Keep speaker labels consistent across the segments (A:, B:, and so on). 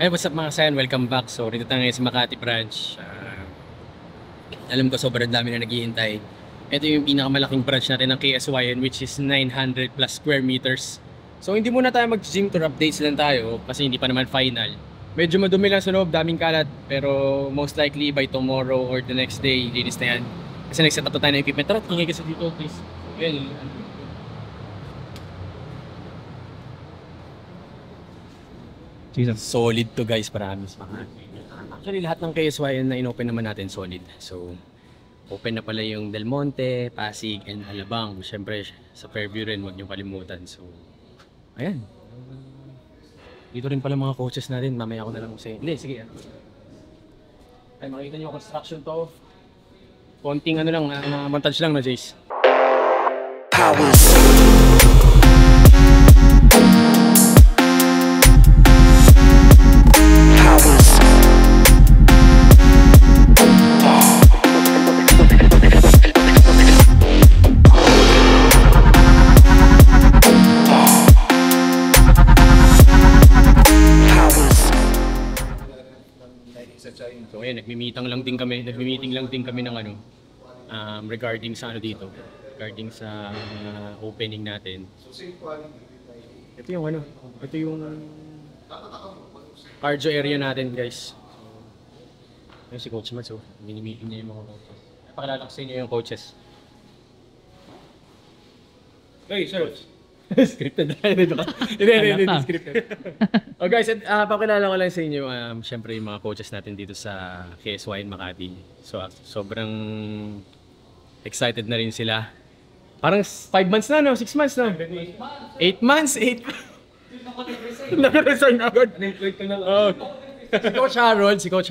A: Hey, what's up mga Sayan? Welcome back. So, dito tayo ngayon sa Makati branch. Alam ko sobrang dami na naghihintay. Ito yung pinakamalaking branch natin ng KSYN, which is 900 plus square meters. So, hindi muna tayo mag-gym tour, updates lang tayo kasi hindi pa naman final. Medyo madumi lang sa loob, daming kalat. Pero most likely by tomorrow or the next day, linis na yan. Kasi nag-set up na tayo ng equipment. Tara, tingin ka sa dito, please. Well, Jesus. Solid to guys, promise. Actually, lahat ng KSYN na in-open naman natin solid. So, open na pala yung Del Monte, Pasig, and Alabang. Siyempre, sa Fairview rin, huwag niyong kalimutan. So, ayan. Dito rin pala mga coaches natin. Mamaya ko na lang say. Hindi, sige. Ay, makikita niyo construction to. Konting ano lang, montage lang na, Jace. Powers. So ayan, nagmi-meeting lang din kami ng ano, regarding sa ano dito, regarding sa opening natin. Ito yung ano, ito yung cardio area natin guys. Ayun si Coach Mads, mini-meeting niya yung mga coaches. Pakilala ko sa inyo yung coaches. Hey, sir! Scripted na rin ba? Hindi scripted. Oh guys, pakilala ko lang sa inyo, syempre yung mga coaches natin dito sa KSYN Makati. So, sobrang excited na rin sila. Parang 5 months na, no? 6 months, no? 8 months? 8 Nag-resign agad. Si Coach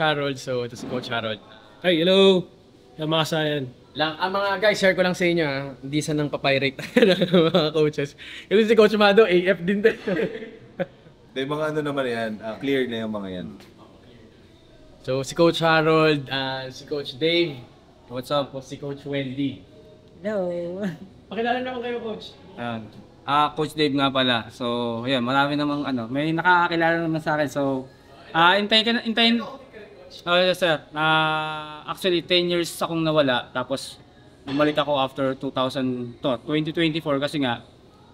A: Harold. So, ito si Coach Harold.
B: Hey, hello! Yung mga Sayan.
A: Mga guys, share ko lang sa inyo hindi sanang papyrate ng mga coaches. Kasi si Coach Mado, AF din tayo.
C: May mga ano naman yan, clear na yung mga yan.
A: So si Coach Harold, si Coach Dave, what's up? Si Coach Wendy.
D: Hello.
A: Pakilala naman kayo, Coach.
B: Ayan. Coach Dave nga pala. So, ayan, marami namang may nakakakilala naman sa akin. So, hintayin. Oh, yes, sir. Actually, 10 years akong nawala. Tapos, bumalik ako after 2024 kasi nga,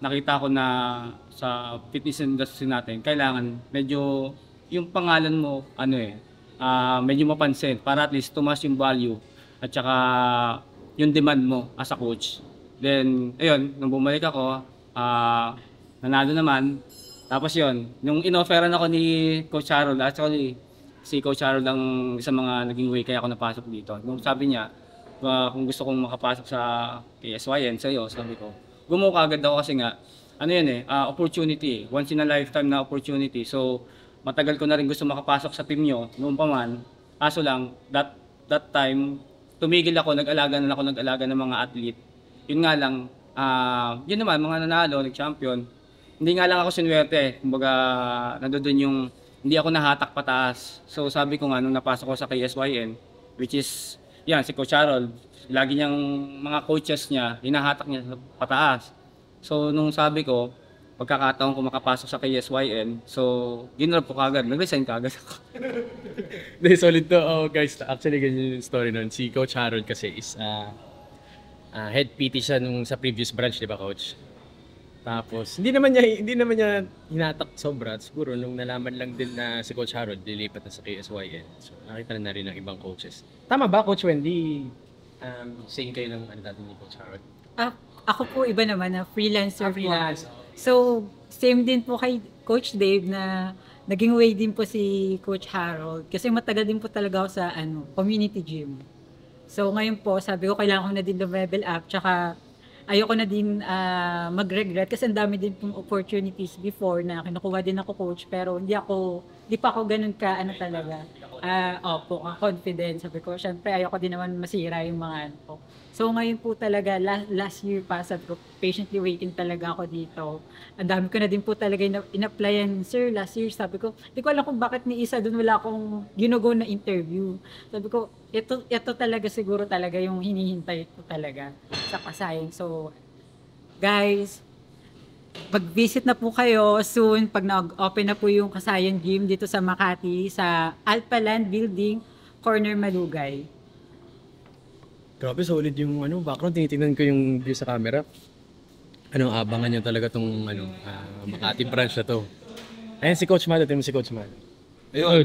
B: nakita ko na sa fitness industry natin, kailangan medyo yung pangalan mo, medyo mapansin para at least tumas yung value at saka yung demand mo as a coach. Then, ayun, nung bumalik ako, nanalo naman. Tapos yun, nung in-offeran ako ni Coach Harold, actually, si Coach Harold ang isa mga naging way kaya ako napasok dito. Nung sabi niya, kung gusto kong makapasok sa KSYN, sa'yo, sabi ko, gumawa ka agad ako kasi nga, opportunity, once in a lifetime na opportunity. So, matagal ko na rin gusto makapasok sa team nyo, noon pa man. Kaso lang, that time, tumigil ako, nag-alaga ng mga athlete. Yun nga lang, yun naman, mga nanalo, nag-champion. Hindi nga lang ako sinuwerte, kumbaga, nandoon yung hindi ako nahatak pataas. So sabi ko nga nung napasok ko sa KSYN, which is yan si Coach Harold, lagi niyang mga coaches niya hinahatak niya sa pataas. So nung sabi ko, pagkakataon ko makapasok sa KSYN, so ginrab ko kagad, nag-resign kagad ako.
A: Hindi, solid to. Oh, guys, actually ganyan yung story nun. Si Coach Harold kasi is head PT siya nung sa previous branch, di ba, Coach? Tapos, hindi naman niya hinatak sobra. Siguro, nung nalaman lang din na si Coach Harold, dilipat na sa KSYN. So, nakita na rin ng ibang coaches. Tama ba, Coach Wendy? Same kayo ng dati ni Coach Harold?
D: Ako po iba naman na freelancer po.
A: Freelance.
D: So, same din po kay Coach Dave na naging way din po si Coach Harold. Kasi matagal din po talaga ako sa community gym. So, ngayon po, sabi ko kailangan ko na din level up. Tsaka, ayoko na din mag-regret kasi ang dami din pong opportunities before na kinukuha din ako coach pero hindi pa ako ganun ka talaga. Confident. Sabi ko, syempre ayoko din naman masira yung mga ko. So ngayon po talaga, last year pa, sabi ko, patiently waiting talaga ako dito. Ang dami ko na din po talaga in-applyan. Sir, last year, sabi ko, hindi ko alam kung bakit ni isa doon wala akong ginugo na interview. Sabi ko, ito talaga siguro talaga yung hinihintay ko talaga sa Pasayang. So, guys, mag-visit na po kayo soon pag nag-open na po yung Kasayan Gym dito sa Makati sa Alpaland Building, corner Malugay.
A: Grabe, solid yung background. Tinitingnan ko yung view sa camera. Abangan nyo talaga tong Makati branch na to. Ayan si Coach Mad. Ito si Coach Mad.
C: Ayun,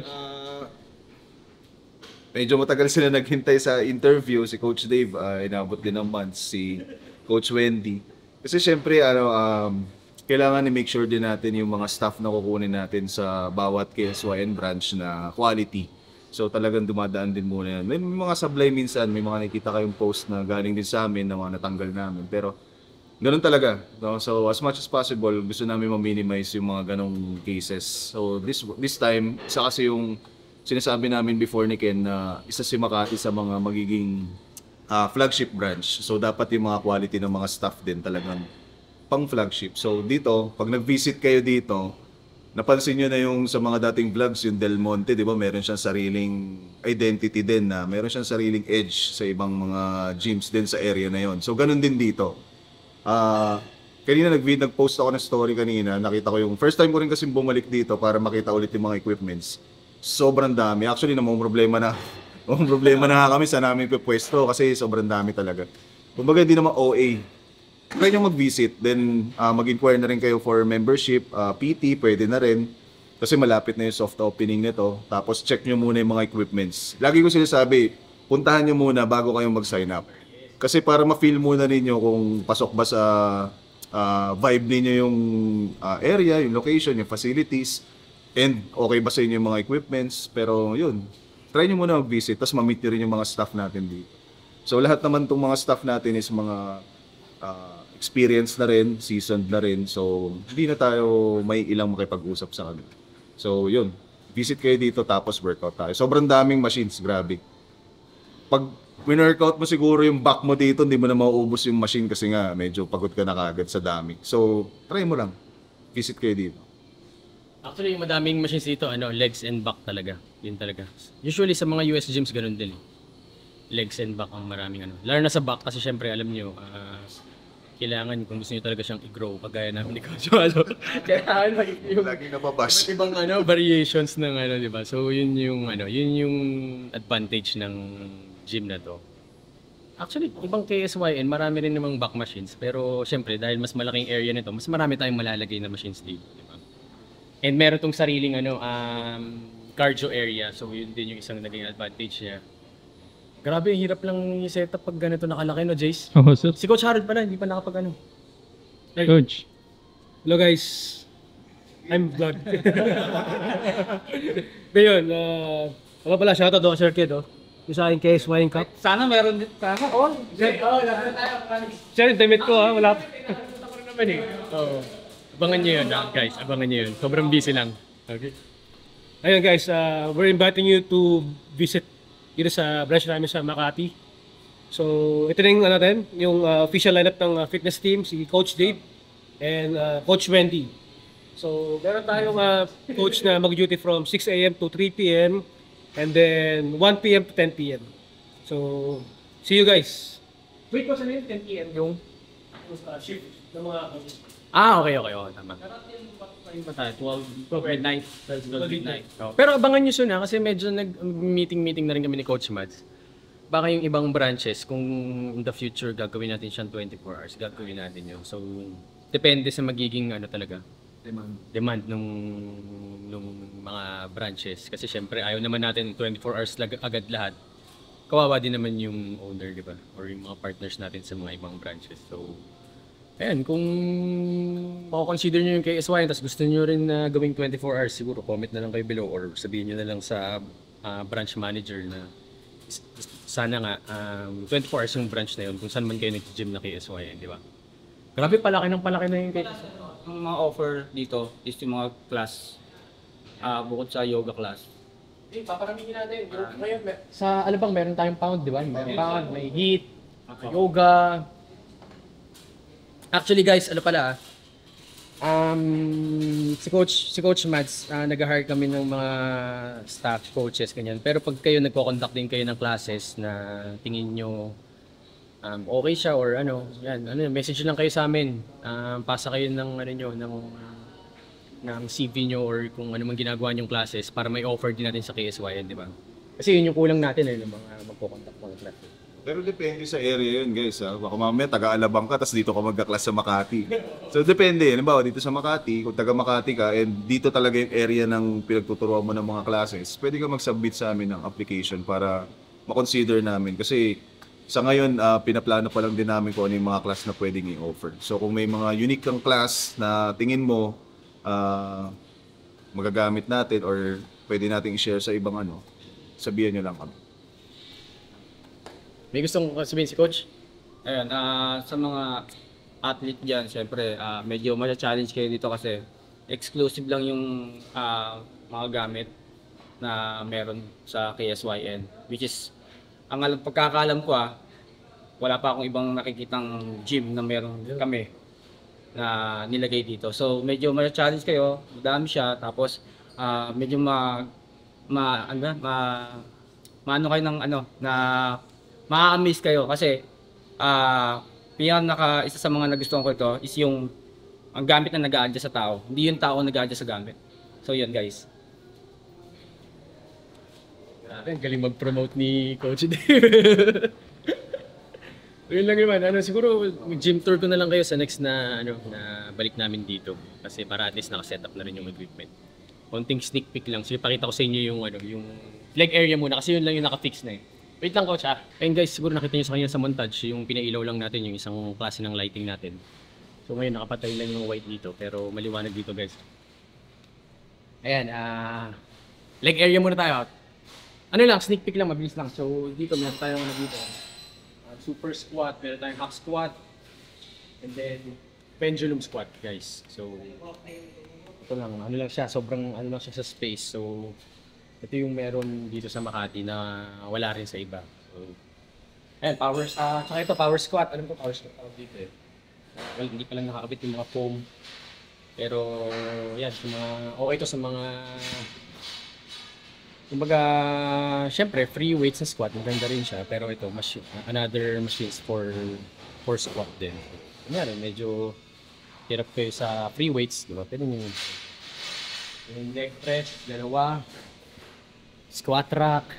C: medyo matagal sila naghintay sa interview. Si Coach Dave, inabot din ng months. Si Coach Wendy. Kasi syempre, kailangan i-make sure din natin yung mga staff na kukunin natin sa bawat KSYN branch na quality. So talagang dumadaan din muna yan. May mga sablay minsan, may mga nakikita kayong post na galing din sa amin na mga natanggal namin. Pero ganun talaga. No? So as much as possible, gusto namin ma-minimize yung mga ganong cases. So this time, isa kasi yung sinasabi namin before ni Ken na isa si Makati sa mga magiging flagship branch. So dapat yung mga quality ng mga staff din talagang pang flagship. So dito, pag nag-visit kayo dito, napansin nyo na yung sa mga dating vlogs, yung Del Monte, di ba, meron siyang sariling identity din na meron siyang sariling edge sa ibang mga gyms din sa area na yon. So, ganun din dito. Kanina nag-post ako ng story kanina, nakita ko yung first time ko rin kasi bumalik dito para makita ulit yung mga equipments. Sobrang dami. Actually, namang problema na kami sa namin pwesto kasi sobrang dami talaga. Kumbaga, hindi naman OA. Try nyo mag-visit, then mag-inquire na rin kayo for membership, PT, pwede na rin. Kasi malapit na yung soft opening nito. Tapos check nyo muna yung mga equipments. Lagi ko sinasabi, puntahan nyo muna bago kayong mag-sign up. Kasi para ma-feel muna ninyo kung pasok ba sa vibe ninyo yung area, yung location, yung facilities, and okay ba sa inyo yung mga equipments. Pero yun, try nyo muna mag-visit, tapos ma-meet nyo rin yung mga staff natin dito. So lahat naman itong mga staff natin is mga experience na rin, seasoned na rin. So, hindi na tayo may ilang makipag-usap sa kanila. So, yun. Visit kayo dito tapos workout tayo. Sobrang daming machines, grabe. Pag win-workout mo siguro yung back mo dito, hindi mo na mauubos yung machine kasi nga medyo pagod ka na kagad sa dami. So, try mo lang. Visit kayo dito.
A: Actually, yung madaming machines dito, legs and back talaga. Yun talaga. Usually sa mga US gyms, ganun din eh. Legs and back ang maraming Lalo na sa back kasi syempre, alam nyo, kailangan kung gusto niyo talaga siyang i-grow kagaya namin ni Coach Malo. Kailangan yung
C: Laging nababash.
A: ibang variations ng di ba? So yun yung advantage ng gym na to. Actually, ibang KSYN, marami rin namang back machines, pero syempre dahil mas malaking area nito, mas marami tayong malalagay na machines dito, di ba? And meron tong sariling cardio area, so yun din yung isang naging advantage niya. Grabe, hirap lang i-setup pag ganito nakalaki, no, Jace?
E: Oo, sir.
A: Si Coach Harold pala, hindi pa nakapag
E: Coach.
F: Hello guys, I'm vlog. Ngayon, pala, shoutout ako Sir Kid, yung sa aking KSY Cup.
B: Sana meron din. Sana all.
F: Sir, damit ko wala pa.
A: Ako rin naman eh. Oo. Abangan nyo yun, guys. Abangan nyo yun. Sobrang busy lang. Okay.
F: Ayun guys, we're inviting you to visit dito sa branch namin sa Makati. So, ito na yung, yung official lineup ng fitness team, si Coach Dave and Coach Wendy. So, meron tayong coach na mag-duty from 6 a.m. to 3 p.m. and then 1 p.m. to 10 p.m. So, see you guys. Wait, ko sabihin 10 p.m. yung shift ng mga
A: Okay. Tama.
B: Ayun ba tayo? 12 midnight. 12 midnight.
A: Pero abangan nyo soon kasi medyo nag-meeting na rin kami ni Coach Mads. Baka yung ibang branches, kung in the future gagawin natin siyang 24 hours, gagawin natin yun. So, depende sa magiging talaga, demand nung mga branches. Kasi syempre, ayaw naman natin 24 hours agad lahat. Kawawa din naman yung owner, di ba? Or yung mga partners natin sa mga ibang branches. So, ayan, kung mako-consider nyo yung KSY, tapos gusto nyo rin na gawing 24 hours, siguro comment na lang kayo below or sabihin nyo na lang sa branch manager na sana nga 24 hours yung branch na yun kung saan man kayo nag-gym na KSY, di ba? Grabe, palaki na yung KSY.
B: Ang mga offer dito is yung mga class bukod sa yoga class.
A: Paparamingin natin. Ngayon, sa Alabang meron tayong pound, di ba? May pound, may HIIT, yoga. Actually guys, si Coach Mads, nag-hire kami ng mga staff coaches, ganyan. Pero pag kayo nagko-conduct din kayo ng classes na tingin nyo okay siya or ano, yan, message lang kayo sa amin. Pasa kayo ng ano nyo, ng CV nyo or kung ano man ginagawa nyong classes para may offer din natin sa KSYN, di ba? Kasi yun yung kulang natin ng mga magko-contact mga classes.
C: Pero depende sa area yun, guys. Ha? Baka mamaya taga-Alabang ka, tapos dito ka magka-class sa Makati. So depende. Halimbawa, dito sa Makati, kung taga-Makati ka, and dito talaga yung area ng pinagtuturuan mo ng mga classes, pwede ka mag-submit sa amin ng application para makonsider namin. Kasi sa ngayon, pinaplano pa lang din namin kung ano yung mga class na pwedeng i-offer. So kung may mga unique kang class na tingin mo magagamit natin or pwede nating i-share sa ibang ano, sabihan nyo lang kami.
A: May gustong sabihin si Coach?
B: Ayan, sa mga athlete dyan, syempre, medyo ma-challenge kayo dito kasi exclusive lang yung mga gamit na meron sa KSYN. Which is, ang pagkakaalam ko wala pa akong ibang nakikitang gym na meron kami na nilagay dito. So, medyo ma-challenge kayo, madami siya, tapos medyo maano kayo ng ma-amaze kayo kasi isa sa mga nagustuhan ko ito is yung ang gamit na nag-a-adjust sa tao, hindi yung tao nag-a-adjust sa gamit. So yun guys.
A: Grabe, galing mag-promote ni Coach Dave. Yun lang naman, siguro gym tour ko na lang kayo sa next na na balik namin dito kasi para at least naka-set up na rin yung equipment. Konting sneak peek lang. So ipakita ko sa inyo yung yung leg area muna kasi yun lang yung naka-fix na eh. Wait lang, Coach, Ayun guys, siguro nakita nyo sa kanya sa montage, yung pinailaw lang natin, yung isang klase ng lighting natin. So ngayon, nakapatay lang yung white dito, pero maliwanag dito, guys. Ayan, leg area muna tayo. Ano lang, sneak peek lang, mabilis lang. So dito, meron tayong dito. Super squat, meron tayong half squat, and then pendulum squat, guys. So, ito lang, sobrang lang siya sa space. So, ito yung meron dito sa Makati na wala rin sa iba. So, ayan, tsaka ito, power squat. Alam ko, power squat tawag dito eh. Well, hindi pa lang nakakabit yung mga foam. Pero, yan, okay ito sa mga, kumbaga, syempre, free weights sa squat, maganda rin siya. Pero ito, another machines for squat din. Kunyari, medyo hirap kayo sa free weights, di ba? Pero yung leg press, dalawa. Squat rack.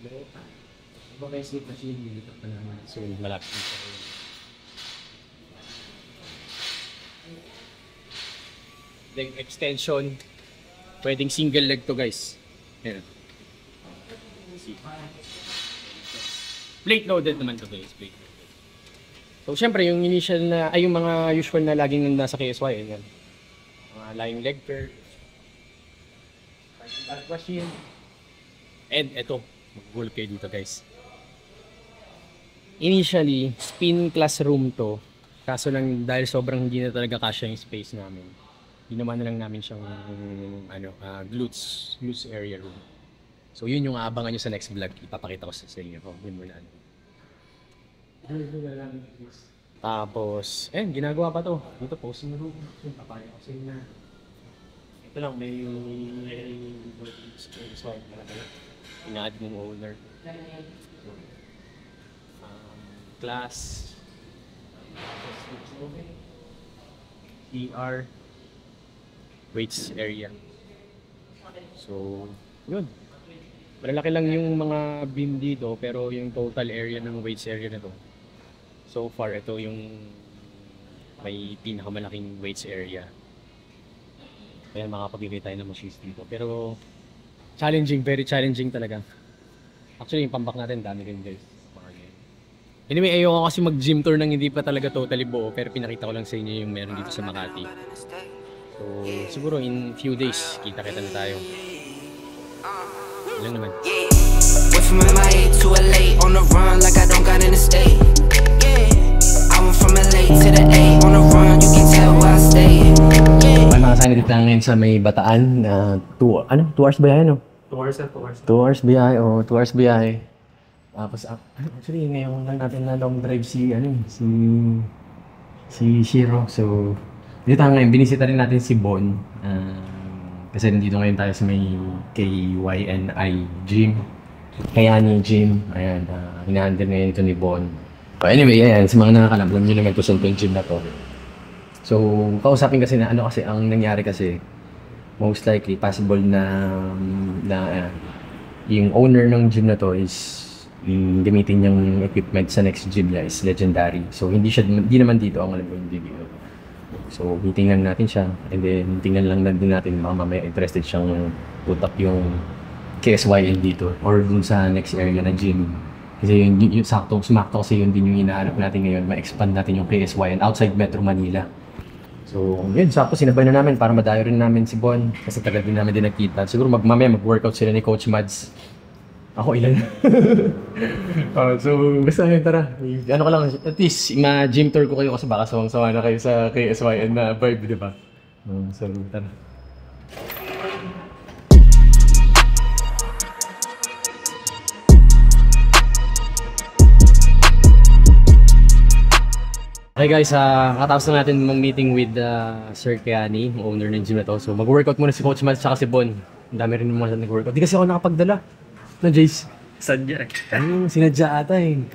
A: Iba may sleep machine dito pa naman. So, malapit dito. Leg extension. Pwedeng single leg to, guys. Ayan. Plate loaded naman to, guys. Plate loaded. So, syempre, yung initial yung mga usual na laging nasa KSY. Ayan. Mga lying leg curl. Back machine. And eto, mag-goal kayo dito guys. Initially, spin classroom to. Kaso lang dahil sobrang hindi na talaga kasya yung space namin. Ginawa na lang namin siyang glutes area room. So yun yung aabangan nyo sa next vlog. Ipapakita ko sa inyo. Yun muna. Tapos, ginagawa pa to. Dito, posing room. Papaya ko sa inyo. Ito lang, may slide na lang. Ina-add mong owner. Class. ER. Weights area. So, yun. Malalaki lang yung mga beam dito, pero yung total area ng weights area na to. So far, ito yung may pinakamalaking weights area. Kaya makapag-ibig tayo ng machines dito. Pero, very challenging talaga. Actually, yung pambak natin, dami rin guys. Anyway, ayoko kasi mag-gym tour nang hindi pa talaga totally buo. Pero pinakita ko lang sa inyo yung meron dito sa Makati. So, siguro in few days, kita-kita na tayo. Ilan naman. Went from MIA to LA on the run like I don't got in the state. I went from LA to the A on the run, you can tell where I stay. May mga sign dito ngayon sa may Bataan. 2 hours ba yan?
F: 2 hours and 2 hours.
A: 2 hours biyahe, 2 hours biyahe. Tapos, actually, ngayon lang natin na long drive si Shiro. So, dito tayo ngayon, binisita rin natin si Bon. Kasi nandito ngayon tayo sa may KYNI gym. Kayani gym. Ayan, hinahandle ngayon ito ni Bon. Anyway, ayan, sa mga nakakalam, alam nyo naman kung saan yung gym na to. So, kausapin kasi na ano kasi, ang nangyari kasi, most likely, possible na yung owner ng gym na to is gamitin yung equipment sa next gym niya is legendary. So, hindi naman dito ang alam ko hindi dito. So, titingnan natin siya and then tingnan lang din natin baka mamaya interested siyang put up yung KSYN dito or dun sa next area na gym. Kasi yung sakto kasi yun din yung hinahanap natin ngayon, ma-expand natin yung KSYN outside Metro Manila. So, yun, sakto sinabay na namin para madayo rin namin si Bon kasi tagal din namin din nagkita. Siguro mamaya mag-workout sila ni Coach Mads. Ako ilan? So, basta yun, tara. Ano ka lang, at least, ma-gym tour ko kayo kasi baka sawang-sawa na kayo sa KSYN na vibe, di ba? So, tara. Okay guys, katapos na natin mag-meeting with Sir Keani, owner ng gym na to. So mag-workout muna si Coach Mads at si Bon. Ang dami rin mga nag-workout. Di kasi ako nakapagdala. Na Jace?
E: Sadya.
A: Sinadya ata eh.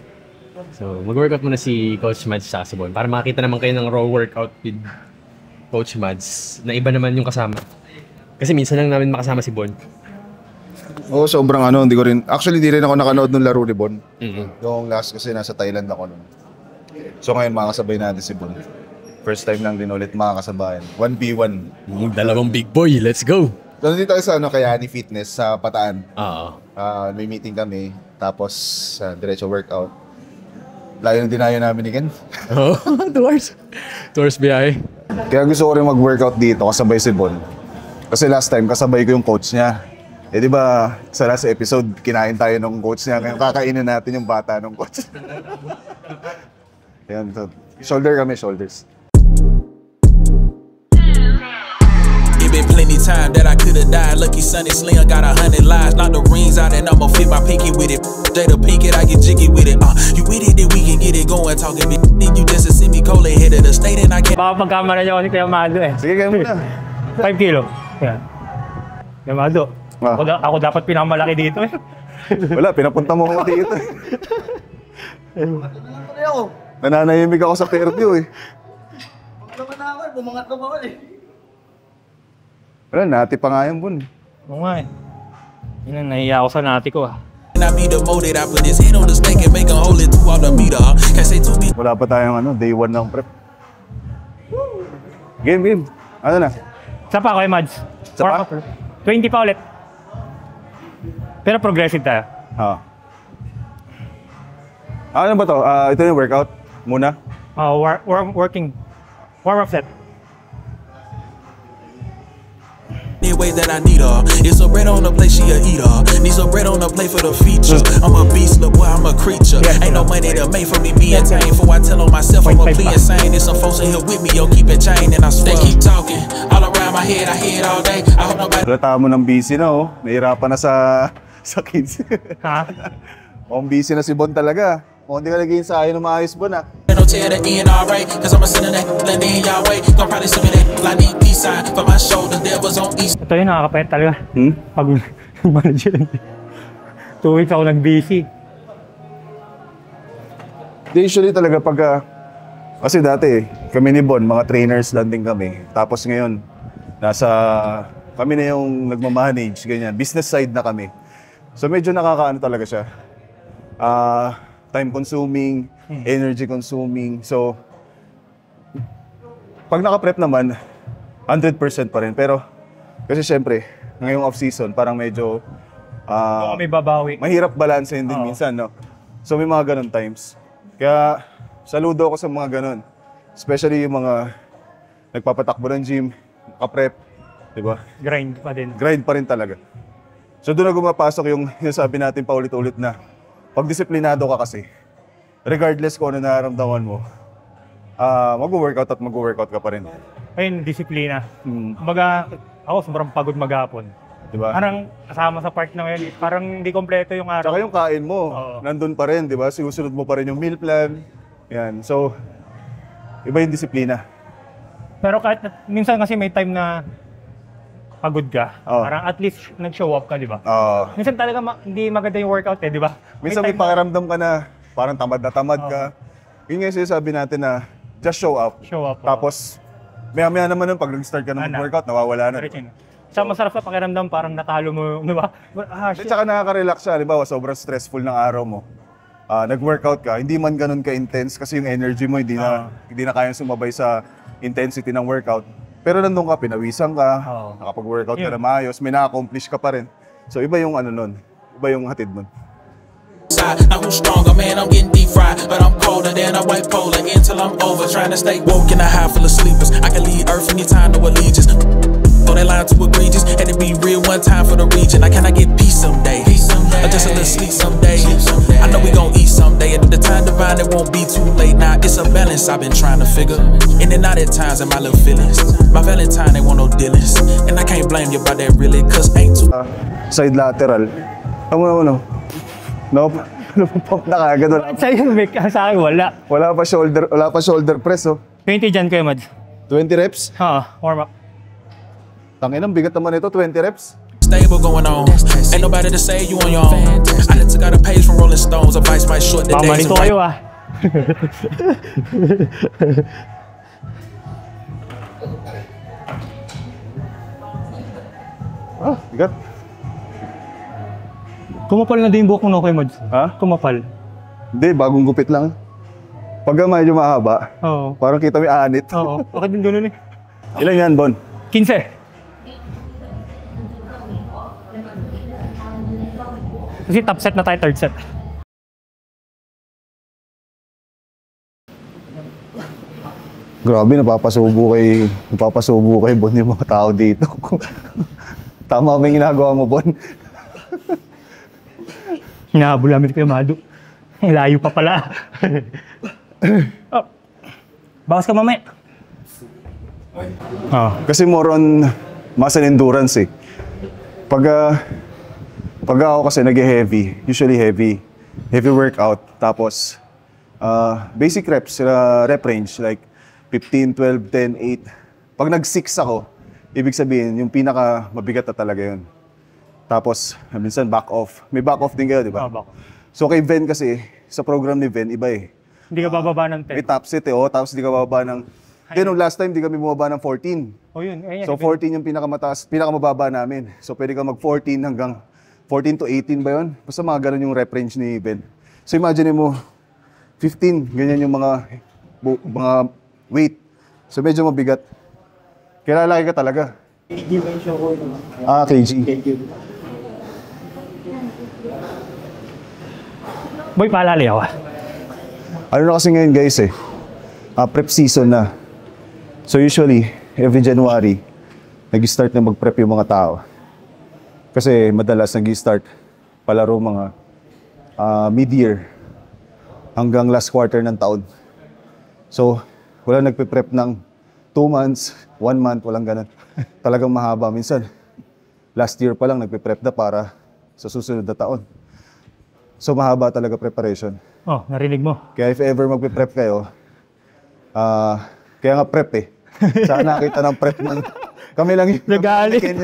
A: So mag-workout muna si Coach Mads at si Bon para makita naman kayo ng raw workout with Coach Mads na iba naman yung kasama. Kasi minsan lang namin makasama si Bon.
C: Oo, sobrang hindi ko rin. Actually, di rin ako nakanood ng laro ni Bon.
A: Mm-hmm.
C: Yung last kasi nasa Thailand ako nun. So ngayon makakasabay natin si Bon. First time lang din ulit makakasabayan. 1v1.
A: Dalawang big boy, let's go!
C: So nandito tayo sa Kayani Fitness sa Bataan.
A: Oo.
C: May meeting kami. Tapos diretso workout. Layo ng dinayo namin ni Ken.
A: Oo, 2 hours. 2 hours biyahe.
C: Kaya gusto ko rin mag-workout dito kasabay si Bon. Kasi last time kasabay ko yung coach niya. Eh di ba sa last episode kinain tayo ng coach niya. Ngayon kakainin natin yung bata ng coach. Yan, so, shoulders.
G: It been plenty time that I coulda died. Lucky Sonny Slim got 100 lives. Knock the rings out and I'ma fit my pinky with it. Jada Pinkett, I get jiggy with it. You with it, then we can get it going. Talking big, then you just a see me cold head of the state and I can't.
E: Baka pagkamara niyo kasi Kuya Mado eh.
C: Sige, kaya muna.
E: 5 kilo. Yan. Kuya Mado. Ako dapat pinakamalaki dito eh.
C: Wala, pinapunta mo ako dito. Nananahimik ako sa Fairview eh. Wala, nati pa nga yan, Bon.
E: Oo nga eh. Yun ang nahiya ako sa nati ko ah.
G: I be demoted, I put his head on the stake and make him hold it throughout the meter. Can't say to me.
C: Wala pa tayong day 1 ng prep. Game. Ano na?
E: Isa pa Kuya Mads.
C: Isa pa?
E: 20 pa ulit. Pero progressive tayo.
C: Ano ba to? Ito yung workout muna?
E: Working. Warm-up set.
G: In ways that I need her. It's a bread on the plate, she a eater. Need some bread on the plate for the feature. I'm a beast, look boy, I'm a creature. Ain't no money to make for me being tame. For I tell on myself I'm a plea insane. There's some folks in here with me, yo, keep it chain and I swear. They keep talking all around my head, I hear it all day. I hope nobody.
C: Halata mo ng busy na oh. Nahirapan na sa kids.
E: Ha?
C: Busy na si Bon talaga. Hindi ka naging sa akin ng maayos, Bon ah.
G: No tear the NRA, cause I'm a sinner that blend in y'all way. Gon' probably send me that like need peace sign for my shoulder, devils on east.
E: Ito yun, nakakapayat talaga. Pag manager. 2 weeks ako nag-busy.
C: Usually talaga pag kasi dati kami ni Bon, mga trainers lang din kami. Tapos ngayon, kami na yung nagmamanage, ganyan. Business side na kami. So medyo nakakaano talaga siya. Time consuming, energy consuming. So, pag naka-prep naman, 100% pa rin. Pero, kasi syempre, ngayong off-season, parang medyo
E: May babawi.
C: mahirap balansehin din minsan, no? So, may mga ganun times. Kaya, saludo ako sa mga ganun. Especially yung mga nagpapatakbo ng gym, naka-prep, di ba?
E: Grind pa din.
C: Grind pa rin talaga. So, doon na gumapasok yung sinasabi natin paulit-ulit na pag disiplinado ka kasi, regardless kung ano nararamdaman mo, mag-workout ka pa rin.
E: Ayun, disiplina. Kumbaga, ako sobrang pagod maghapon.
C: Diba?
E: Parang kasama sa part na ngayon, parang hindi kompleto yung araw.
C: Tsaka yung kain mo, nandun pa rin, di ba? Sinusunod mo pa rin yung meal plan. Yan. So, iba yung disiplina.
E: Pero kahit minsan kasi may time na pagod ka, parang at least nag-show up ka, di ba? Minsan talaga hindi maganda yung workout eh, di ba?
C: Minsan may pakiramdam ka na parang tamad na tamad ka. Yun nga yung sinasabi natin na just show up.
E: Show up.
C: Tapos, maya-maya naman nun, pag nag-start ka na mag-workout, nawawala na.
E: Sa masarap sa pakiramdam, parang natalo mo, di ba?
C: At saka nakaka-relax siya, halimbawa, sobrang stressful ng araw mo. Nag-workout ka, hindi man ganun ka-intense kasi yung energy mo hindi na kayang sumabay sa intensity ng workout. Pero nandun ka, pinawisan ka, nakapag-workout ka na maayos, may na-accomplish ka pa rin. So iba yung ano nun, iba yung hatid nun.
G: Now who's stronger, man? I'm getting deep fried, but I'm colder than a white polar until I'm over. Trying to stay woke in a high full of sleepers. I can lead Earth anytime, no allegiance. On that line too egregious, had to be real one time for the region. Like, can I get peace someday? Or just a little sleep someday? I know we gon' eat someday. At the time divine, it won't be too late. Now it's a balance I've been trying to figure. In and out at times in my little feelings. My Valentine ain't want no dealings, and I can't blame you about that really, cause ain't too.
C: Side lateral. Ano? Nope. Pump na kagad.
E: Sa'yo, Mick. Sa akin, wala.
C: Wala pa shoulder press, oh.
E: 20 dyan kayo, Mads.
C: 20 reps?
E: Warm up.
C: Tangin ang bigat naman ito, 20 reps.
G: Stable going on. Ain't nobody to say you on your own. I done took out a page from Rolling Stones. Advice might short the days.
E: Pamanito kayo,
C: Bigat.
E: Kumapal na din yung buhok mo, okay, Mads? Kumapal.
C: Hindi, bagong gupit lang. Pagka medyo mahaba, parang kita mo yung anit.
E: Oo, bakit din gano'n
C: Ilan yan, Bon?
E: 15. Kasi top set na tayo, third set.
C: Grabe, napapasubo kay Bon yung mga tao dito. Tama ba yung ginagawa mo, Bon?
E: Hinahabol namin kayo, Mado. Layo pa pala. Bawas ka mamaya.
C: Kasi more on muscle endurance eh. Pag ako kasi nag-heavy, usually heavy workout, tapos basic reps, rep range, like 15, 12, 10, 8. Pag nag-6 ako, ibig sabihin, yung pinaka mabigat na talaga yun. Tapos, minsan back off. May back off din kayo, di ba?
E: Back off.
C: So kay Ven kasi, sa program ni Ven, iba eh.
E: Hindi ka bababa ng 10.
C: May top set eh, tapos hindi ka bababa ng... Nung last time, hindi kami bumaba ng 14.
E: Yun.
C: So 14 yung pinakamababa namin. So pwede ka mag-14 hanggang 14 to 18 ba yun? Basta mga ganun yung rep range ni Ben. So imagine mo, 15, ganyan yung mga weight. So medyo mabigat. Kaya lalaki ka talaga.
H: KG ba yung show ko?
C: KG.
E: Boy, paalala ako.
C: Ano na kasi ngayon guys eh, prep season na. So usually, every January, nag-start na mag-prep yung mga tao. Kasi madalas nag-start palaro mga mid-year hanggang last quarter ng taon. So, wala nagpe-prep ng 2 months, 1 month, walang ganun. Talagang mahaba. Minsan, last year pa lang nagpe-prep na para sa susunod na taon. So, mahaba talaga preparation.
E: Narinig mo.
C: Kaya if ever magpe-prep kayo, kaya nga prep eh. Sana nakita ng prep ng... Kami lang yung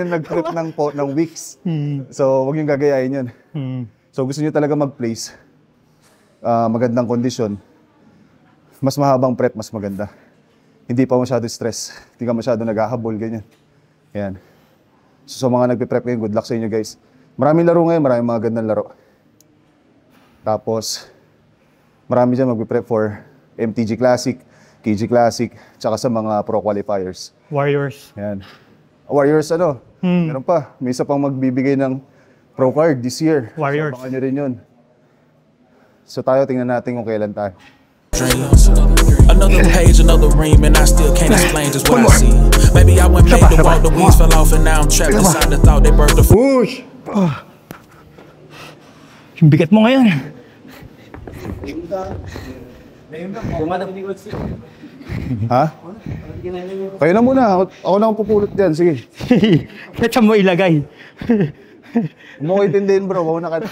C: nag-prep ng weeks. So, huwag yung gagayain yun. So, gusto nyo talaga mag-place, magandang kondisyon, mas mahabang prep, mas maganda. Hindi pa masyado stress. Hindi ka masyado naghahabol, ganyan. Yan. So, sa mga nagpe-prep ngayon, good luck sa inyo guys. Maraming laro ngayon, maraming mga gandang laro. Tapos, marami dyan magpe-prep for MTG Classic, KG Classic, tsaka sa mga pro qualifiers.
E: Warriors.
C: Yan. Warriors meron pa. May isa pang magbibigay ng pro card this year.
E: Warriors.
C: So, abangan nyo rin yun. So tayo, tingnan natin kung kailan tayo.
G: Another page, another ream, and I still can't explain just what I see. Maybe I went made to walk, the wings fell off, and now I'm trapped inside the thought they birthed the
E: Push! Yung bigat mo ngayon.
C: Ha? Kayo na muna. Ako na ang pupulot dyan. Sige.
E: Kaya mo ilagay.
C: Umukitin bro. Mauna ka na.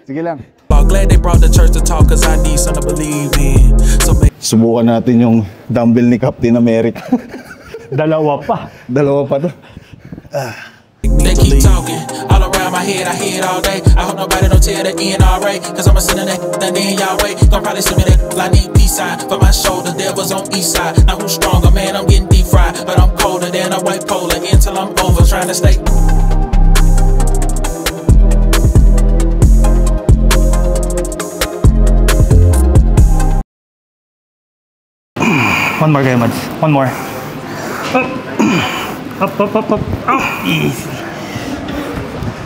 C: Sige lang.
G: Glad they brought the church to talk cause I need something to believe in.
C: Subukan natin yung dumbbell ni Captain America.
E: Dalawa pa
C: to.
G: They keep talking all around my my head, I hear it all day. I hope nobody don't tear the NRA, cause I'ma send that in y'all way. Gon' probably send me that I need peace sign for my shoulder, devils on east side. Now who's stronger, man, I'm getting deep fried, but I'm colder than a white polar until I'm over trying to stay.
E: One more kayo, Mads. One more. Up. Up. Easy.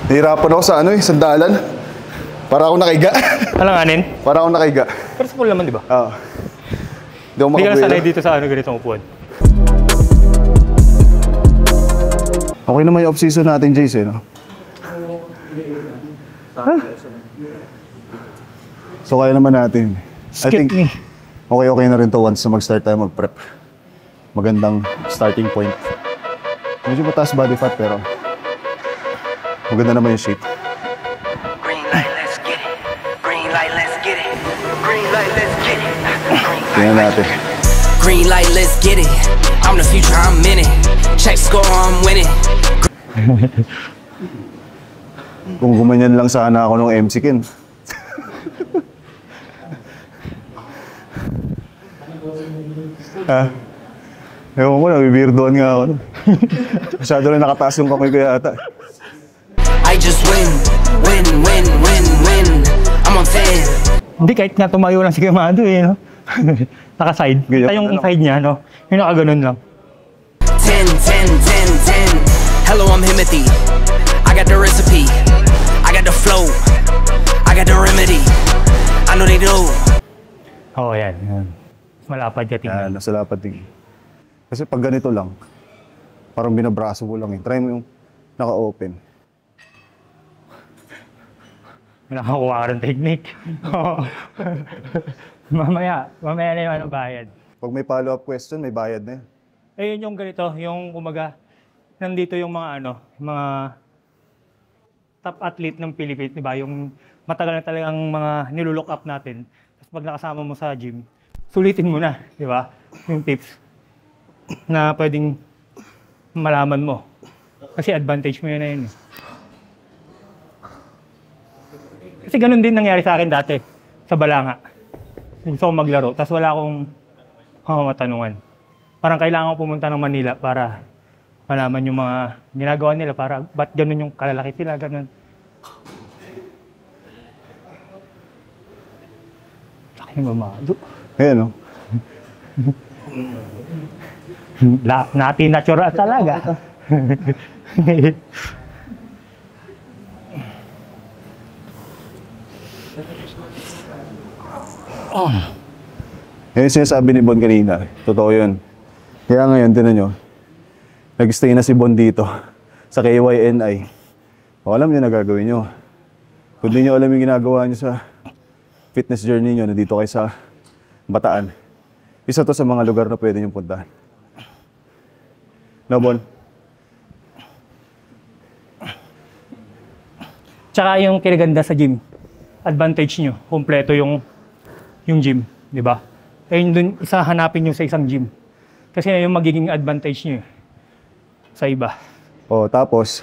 C: Nahirapan ako sa sandalan. Para ako nakahiga.
E: Alanganin?
C: Para ako nakahiga.
E: Pero sa pool naman, di ba?
C: Oo. Hindi ako
E: Hindi ka na sanay
C: makabuelo.
E: dito sa ganitong upuan.
C: Okay naman yung off-season natin, Jace, no? So, kaya naman natin. I think, okay na rin to once na mag-start tayo mag-prep. Magandang starting point. Medyo mataas body fat, pero maganda naman yung shape.
H: Green light, let's get it. Green light, let's get it. Green light, let's get it.
C: Tingnan natin.
H: Green light, let's get it. I'm the future, I'm in it. Check score, I'm winning.
C: Kung gumanyan lang sana ako nung MC Ken. Ewan ko, nabibirdoan nga ako. Masyado rin nakataas yung kamay ko yata.
H: I just win. I'm on 10.
E: Hindi, kahit nga tumayo lang si Kamado no? Naka-side.
C: Ganyan
E: Kita yung
C: ka lang.
E: side niya, no? Yung nakaganon lang.
H: 10. Hello, I'm Himothy. I got the recipe. I got the flow. I got the remedy. I know they do.
E: Oo, yan. Malapad ka tingnan.
C: Nasa lapad din. Kasi pag ganito lang, parang binabraso mo lang eh. Try mo yung naka-open.
E: Nakakuha ka ng technique. mamaya na yung bayad.
C: Pag may follow-up question, may bayad na yan.
E: Ayun yung ganito, yung kumaga, nandito yung mga mga top athlete ng Philippines, di ba? Yung matagal na talagang mga nilulook up natin. Tapos pag nakasama mo sa gym, sulitin mo na, di ba? Yung tips na pwedeng malaman mo. Kasi advantage mo yun na yun. Kasi ganun din nangyari sa akin dati, sa Balanga. Gusto ko maglaro, tapos wala akong matanungan. Parang kailangan ko pumunta ng Manila para malaman yung mga ginagawa nila, para ba't ganun yung kalalaki sila, ganun. Laki mamado.
C: Ayan, no?
E: Natural talaga.
C: Yan yung sinasabi ni Bon kanina. Totoo yun. Kaya ngayon, tinan nyo, nag-stay na si Bon dito sa KYNI. O alam nyo na gagawin nyo. Kung di nyo alam yung ginagawa nyo sa fitness journey nyo, nandito kayo sa Bataan. Isa to sa mga lugar na pwede nyo puntahan. No, Bon?
E: Tsaka yung kinaganda sa gym, advantage nyo, kumpleto yung gym, di ba? Ayun dun, isa hanapin nyo sa isang gym. Kasi yung magiging advantage nyo sa iba.
C: O, tapos,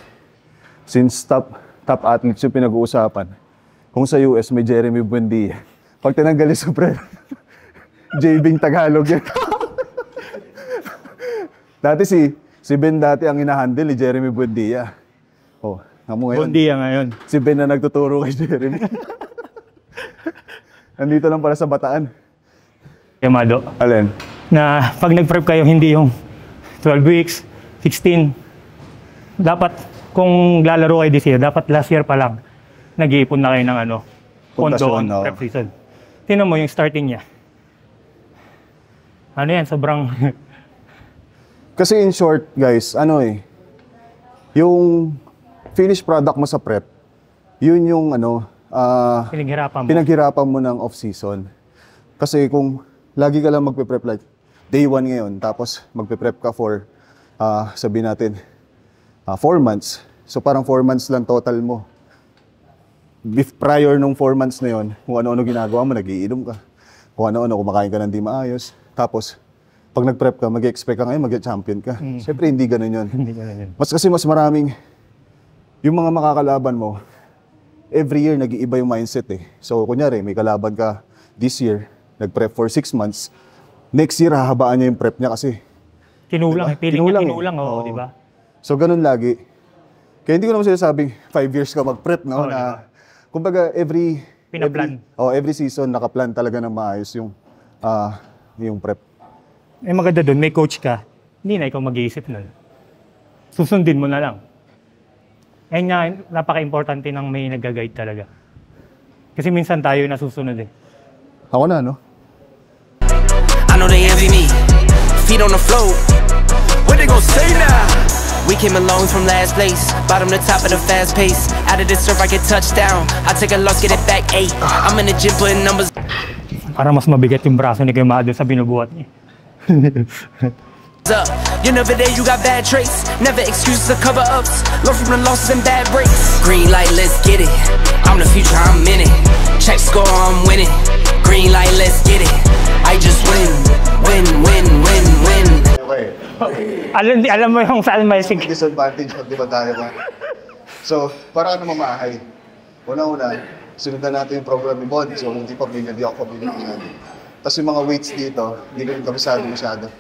C: since top athletes yung pinag-uusapan, kung sa US may Jeremy Buendia, pag tinanggal yung Supreme, J-Bing Tagalog yan. Dati si Ben dati ang inahandle ni Jeremy Buendia. O, mo ngayon.
E: Buendia ngayon.
C: Si Ben na nagtuturo kay Jeremy. Nandito lang para sa Bataan.
E: Yamado.
C: Alin?
E: Na pag nag-prep kayo, hindi yung 12 weeks, 16. Dapat, kung lalaro kayo this year, dapat last year pa lang, nag-iipon na kayo ng pondo
C: Puntasyon,
E: on
C: no?
E: prep season. Tingnan mo yung starting niya. Ano yan, sobrang...
C: Kasi in short, guys, yung finished product mo sa prep, yun yung
E: pinaghirapan
C: mo ng off-season. Kasi kung lagi ka lang magpe-prep like day 1 ngayon, tapos magpe-prep ka for, sabihin natin, 4 months. So parang 4 months lang total mo. Prior nung 4 months na yon, kung ano-ano ginagawa mo, nagiinom ka. Kung ano-ano, kumakain ka ng di maayos. Tapos, pag nag-prep ka, mag-expect ka ngayon, mag-champion ka. Siyempre, hindi ganun yun.
E: Hindi ganun yun.
C: Kasi mas maraming yung mga makakalaban mo, every year nag-iiba yung mindset eh. So kunyari, may kalaban ka this year, nag-prep for 6 months, next year hahabaan niya yung prep niya kasi
E: Kinulang,
C: diba?
E: feeling niya kinulang,
C: Oo.
E: di ba?
C: So ganun lagi. Kaya hindi ko naman sinasabing 5 years ka mag-prep, no?
E: Oo,
C: Na, kumbaga
E: Pinaplan.
C: every season nakaplan talaga ng maayos yung prep.
E: Eh maganda doon, may coach ka, hindi na ikaw mag-iisip nun. Susundin mo na lang. Ayun nga, napaka-importante ng may nag-guide talaga. Kasi minsan tayo nasusunod eh.
C: Ako na, no?
H: I know they envy me. Feet on the floor. What they gon' say now? We came along from last place, bottom to top of the fast pace. Out of this surf, I get touchdown. I take a loss, get it back 8. I'm in the gym putting numbers.
E: Para mas mabigat yung braso ni Kuya Mado sa binubuhat niya.
H: Up. You're never there, you got bad traits. Never excuses or cover ups. Learn from the losses and bad breaks. Green light, let's get it. I'm the future, I'm in it. Check score, I'm winning. Green light, let's get it. I just win, win, win, win, win.
C: Okay.
E: Alam mo yung saan may sig.
C: Disadvantage pag di ba tayo ba? So, para ano mamahay? Una-una, sundan natin yung program ni Bon. So, hindi ako pamilya. Tapos yung mga weights dito, hindi ko kabisado masyado.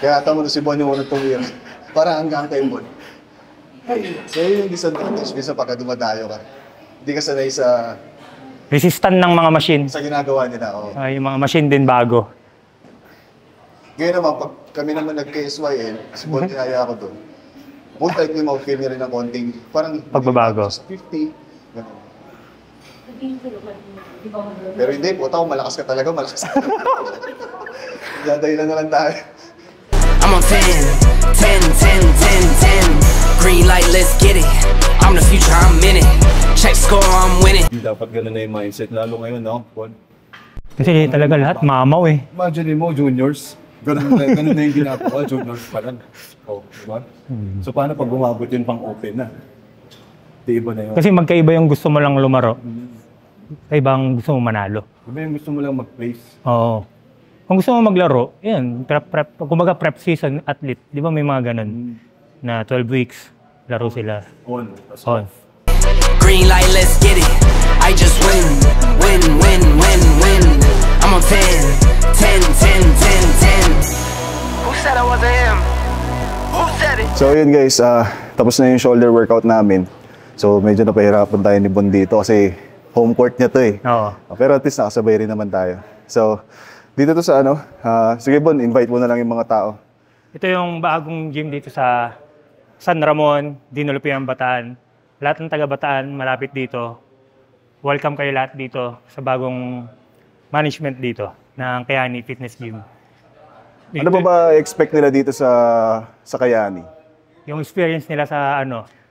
C: Kaya tama na si Bon yung unang tumira. Para hanggang kay Bon. So yun yung disadvantage minsan pagka dumadayo ka. Hindi ka sanay sa
E: Resistant ng mga machine.
C: sa ginagawa nila. Oh.
E: Yung mga machine din bago.
C: Ngayon naman, pag kami naman nag-KSYL, si Bon niyaya ako doon. Most likely ma-feel niya rin ng konting, parang
E: Pagbabago.
C: sa 50. Ganun. Pero hindi, puta ko, malakas ka talaga, malakas ka. Dadahilan na lang tayo.
H: I'm on 10, 10, 10, 10, 10. Green light, let's get it. I'm the future, I'm in it. Check score, I'm winning.
C: Hindi dapat ganun na yung mindset, lalo ngayon, no? Bon.
E: Kasi talaga lahat mamaw eh.
C: Imagine mo, juniors. Ganun na yung ginagawa, juniors pa lang. Oh, diba? So paano pag bumabot yun pang open na? Di iba na yun.
E: Kasi magkaiba yung gusto mo lang lumaro. Kaibang gusto mo manalo.
C: Diba yung gusto mo lang mag-place?
E: Oo. Kung gusto mo maglaro, yan, kumbaga prep season athlete. Di ba may mga ganun? Na 12 weeks, laro sila.
C: On.
E: On.
H: Green light, let's get it. I just win, win, win, win, win. I'm on 10, 10, 10, 10, 10. Who said I wasn't him? Who said it?
C: So yun guys, tapos na yung shoulder workout namin. So medyo napahirapan tayo ni Bon dito kasi home court niya to eh.
E: Oo.
C: Pero at least nakasabay rin naman tayo. So dito to sa ano, sige Bon, invite mo na lang yung mga tao.
E: Ito yung bagong gym dito sa San Ramon, Dinulupian, Bataan. Lahat ng taga Bataan, malapit dito. Welcome kayo lahat dito sa bagong management dito ng Kayani Fitness Gym.
C: Ano ba expect nila dito sa Kayani?
E: Yung experience nila sa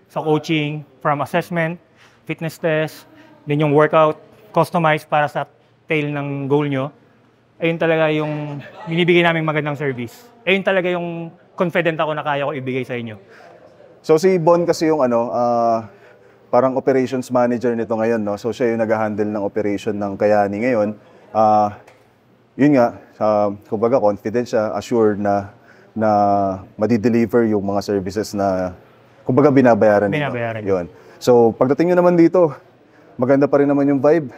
E: sa coaching, from assessment, fitness test, din yung workout, customized para sa tail ng goal nyo. Ayun talaga yung binibigay naming magandang service. Ayun talaga yung confident ako na kaya ko ibigay sa inyo.
C: So si Bon kasi yung parang operations manager nito ngayon, no? So siya yung nag-handle ng operation ng Kayani ngayon. Yun nga, kumbaga confident siya, assured na madi-deliver yung mga services na kumbaga binabayaran nito. Yun. So pagdating nyo naman dito, maganda pa rin naman yung vibe.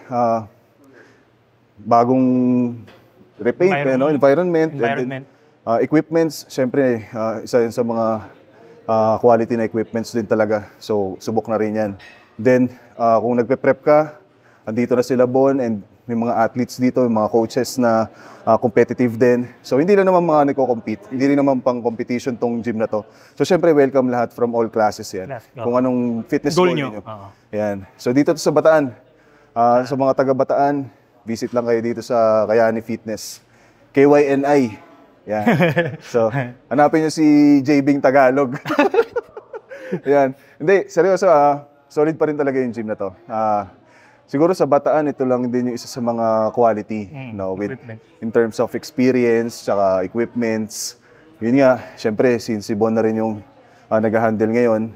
C: Bagong repaint, environment. And then, equipments, syempre, isa yun sa mga quality na equipments din talaga. So, subok na rin yan. Then, kung nagpe-prep ka, andito na sila Bon and may mga athletes dito, may mga coaches na competitive din. So, hindi lang naman mga nagko-compete. Hindi rin naman pang competition tong gym na to. So, syempre, welcome lahat from all classes yan. Kung anong fitness goal niyo. Yan. So, dito to sa Bataan. Sa mga taga-Bataan, visit lang kayo dito sa Kayani Fitness. KYNI. Yan. So, hanapin nyo si JBing Tagalog. Yan. Hindi, seryoso solid pa rin talaga yung gym na to. Siguro sa Bataan, ito lang din yung isa sa mga quality, no, with in terms of experience, tsaka equipments. Yun nga, syempre, since si Bon na rin yung nag-handle ngayon,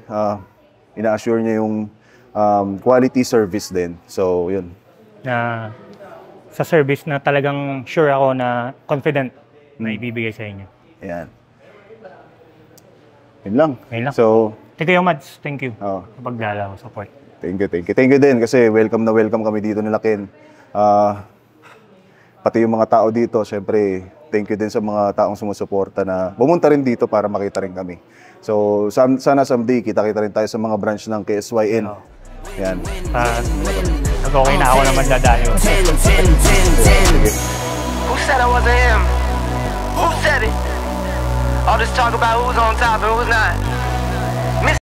C: ina-assure niya yung quality service din. So, yun.
E: Sa service na talagang sure ako na confident na ibibigay sa inyo.
C: Yan. Yun lang.
E: Yun lang.
C: So,
E: Thank you, Mads. Thank you.
C: Oo.
E: Pagdala mo, support.
C: Thank you, thank you. Thank you din kasi welcome na welcome kami dito nila Ken. Pati yung mga tao dito, syempre, thank you din sa mga taong sumusuporta na bumunta rin dito para makita rin kami. So, sana someday kita-kita rin tayo sa mga branch ng KSYN. Yan.
E: Nag-okay na ako naman dadayo.
H: Who said I wasn't him? Who said it? All this talk about who's on top and who's not.